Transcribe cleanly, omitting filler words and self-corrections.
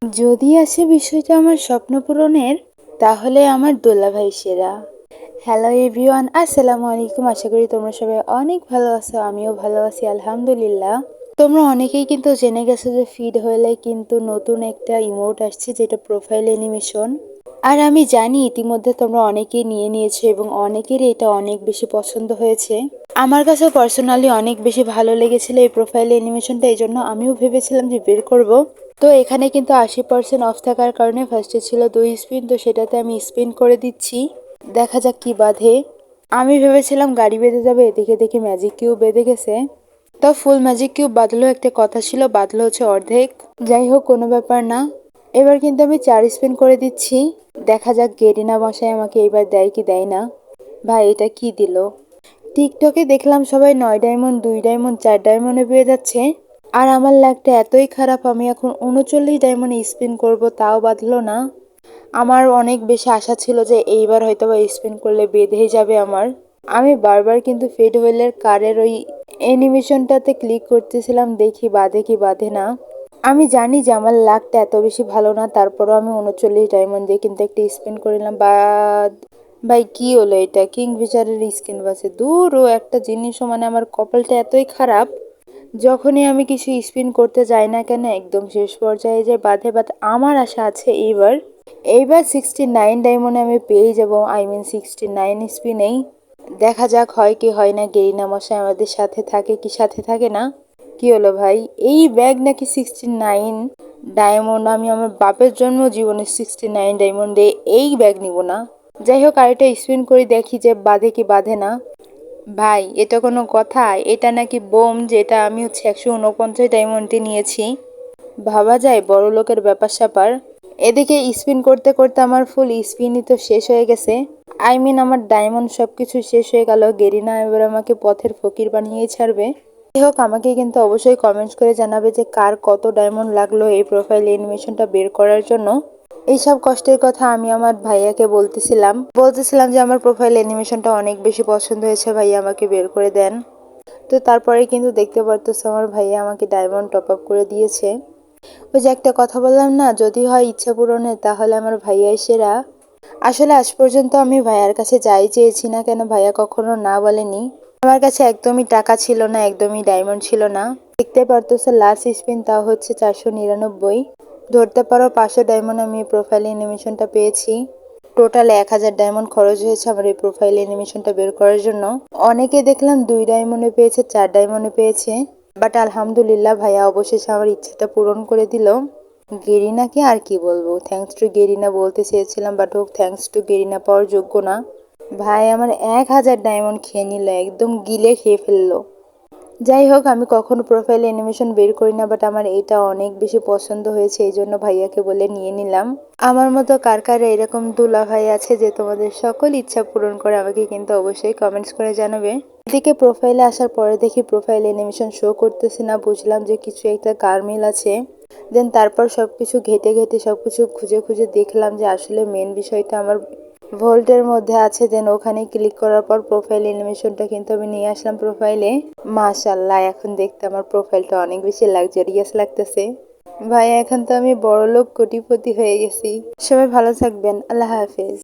যদি আসে বিষয়টা আমার স্বপ্ন পূরণের, তাহলে আমার দুলাভাই সেরা। হ্যালো এভরিওয়ান, আসসালামু আলাইকুম। আশা করি তোমরা সবাই অনেক ভালো আছো, আমিও ভালো আছি আলহামদুলিল্লাহ। তোমরা অনেকেই কিন্তু জেনে গেছো যে ফিড হলে কিন্তু নতুন একটা ইমোট আসছে, যেটা প্রোফাইল অ্যানিমেশন। আর আমি জানি ইতিমধ্যে তোমরা অনেকেই নিয়ে নিয়েছো এবং অনেকেরই এটা অনেক বেশি পছন্দ হয়েছে। আমার কাছে পার্সোনালি অনেক বেশি ভালো লেগেছিল এই প্রোফাইল অ্যানিমেশনটা, এই জন্য আমিও ভেবেছিলাম যে বের করব। তো এখানে কিন্তু 80% অফ থাকার কারণে ফার্স্টে ছিল 2 স্পিন, তো সেটাতে আমি স্পিন করে দিচ্ছি। দেখা যাক কি বাঁধে। আমি ভেবেছিলাম গাড়ি বেঁধে যাবে, এদিকে দেখি ম্যাজিক কিউব বেঁধে গেছে। তো ফুল ম্যাজিক কিউব বাঁধলো একটা কথা ছিল, বাঁধলো হচ্ছে অর্ধেক। যাই হোক, কোনো ব্যাপার না। এবার কিন্তু আমি 4 স্পিন করে দিচ্ছি। দেখা যাক গেরিনা মশাই আমাকে এবার দেয় কি দেয় না। ভাই এটা কি দিল! টিকটকে দেখলাম সবাই 9 ডায়মন্ড, 2 ডায়মন্ড, 4 ডায়মন্ডে পেয়ে যাচ্ছে। আর আমার লাকটা এতই খারাপ, আমি এখন 39 ডায়মন্ডে স্পিন করব, তাও বাঁধলো না। আমার অনেক বেশি আশা ছিল যে এইবার হয়তো বা স্পিন করলে বেঁধেই যাবে আমার। আমি বারবার কিন্তু ফেড হুইলের কারের ওই অ্যানিমেশনটাতে ক্লিক করতেছিলাম, দেখি বাঁধে কি বাঁধে না। আমি জানি যে আমার লাকটা এত বেশি ভালো না, তারপরও আমি 39 ডায়মন্ড দিয়ে কিন্তু একটা স্পিন করিলাম। ভাই কি হলো এটা! কিং ফিশারের স্কিন বাসে দূর, ও একটা জিনিসও মানে আমার কপালটা এতই খারাপ। যখনই আমি কিছু স্পিন করতে যাই না কেন, একদম শেষ পর্যায়ে যে বাঁধে। বাট আমার আশা আছে এইবার 69 ডায়মন্ডে আমি পেয়ে যাব, আই মিন 69 স্পিনেই। দেখা যাক হয় কি হয় না, গেরিনা মশাই আমাদের সাথে থাকে কি সাথে থাকে না। কি হলো ভাই, এই ব্যাগ নাকি 69 ডায়মন্ড! আমি আমার বাপের জন্ম জীবনে 69 ডায়মন্ডে এই ব্যাগ নিব না। যাই হোক, আরেকটা স্পিন করে দেখি যে বাঁধে কি বাঁধে না। ভাই এটা কোনো কথা! এটা নাকি বোম, যেটা আমি হচ্ছে 149 ডায়মন্ডে নিয়েছি। ভাবা যায় বড় লোকের ব্যাপার স্যাপার। এদিকে স্পিন করতে করতে আমার ফুল স্পিনই তো শেষ হয়ে গেছে। আই মিন আমার ডায়মন্ড সবকিছু শেষ হয়ে গেল। গেরিনা এবার আমাকে পথের ফকির বানিয়েই ছাড়বে। যাই হোক, আমাকে কিন্তু অবশ্যই কমেন্টস করে জানাবে যে কার কত ডায়মন্ড লাগলো এই প্রোফাইল অ্যানিমেশনটা বের করার জন্য। এইসব কষ্টের কথা আমি আমার ভাইয়াকে বলতেছিলাম যে আমার প্রোফাইল অ্যানিমেশনটা অনেক বেশি পছন্দ হয়েছে, ভাইয়া আমাকে বের করে দেন। তো তারপরে কিন্তু দেখতে পারতেছো আমার ভাইয়া আমাকে ডায়মন্ড টপ আপ করে দিয়েছে। ওই যে একটা কথা বললাম না, যদি হয় ইচ্ছা পূরণের, তাহলে আমার ভাইয়াই সেরা। আসলে আজ পর্যন্ত আমি ভাইয়ার কাছে যাই চেয়েছি না কেন, ভাইয়া কখনো না বলেনি। আমার কাছে একদমই টাকা ছিল না, একদমই ডায়মন্ড ছিল না। দেখতে পারতেছো লাস্ট স্পিন, তাও হচ্ছে 499। ধরতে পারো 500 ডায়মন্ড আমি প্রোফাইল অ্যানিমেশনটা পেয়েছি। টোটাল 1000 ডায়মন্ড খরচ হয়েছে আমার এই প্রোফাইল অ্যানিমেশনটা বের করার জন্য। অনেকে দেখলাম 2 ডায়মন্ডে পেয়েছে, 4 ডায়মন্ডে পেয়েছে। বাট আলহামদুলিল্লাহ, ভাইয়া অবশেষে আমার ইচ্ছাটা পূরণ করে দিল। গেরিনাকে আর কি বলবো, থ্যাঙ্কস টু গেরিনা বলতে চেয়েছিলাম, বাট ও থ্যাঙ্কস টু গেরিনা পাওয়ার যোগ্য না। ভাই আমার 1000 ডায়মন্ড খেয়ে নিল, একদম গিলে খেয়ে ফেললো। যাই হোক, আমি কখনো প্রোফাইল অ্যানিমেশন বের করি না, বাট আমার এটা অনেক বেশি পছন্দ হয়েছে, এই জন্য ভাইয়াকে বলে নিয়ে নিলাম। আমার মতো কার কার এরকম দুলা ভাই আছে যে তোমাদের সকল ইচ্ছা পূরণ করে, আমাকে কিন্তু অবশ্যই কমেন্টস করে জানাবে। এদিকে প্রোফাইলে আসার পরে দেখি প্রোফাইল অ্যানিমেশন শো করতেছে না, বুঝলাম যে কিছু একটা কারমিল আছে। দেন তারপর সবকিছু ঘেটে ঘেটে সবকিছু খুঁজে খুঁজে দেখলাম যে আসলে মেন বিষয়টা আমার ভোল্টের মধ্যে আছে। দেন ওখানে ক্লিক করার পর প্রোফাইল অ্যানিমেশনটা কিন্তু আমি নিয়ে আসলাম প্রোফাইলে। মাশাল্লাহ, এখন দেখতে আমার প্রোফাইলটা অনেক বেশি লাক্সারিয়াস লাগতেছে। ভাই এখন তো আমি বড়লোক কোটিপতি হয়ে গেছি। সবাই ভালো থাকবেন, আল্লাহ হাফেজ।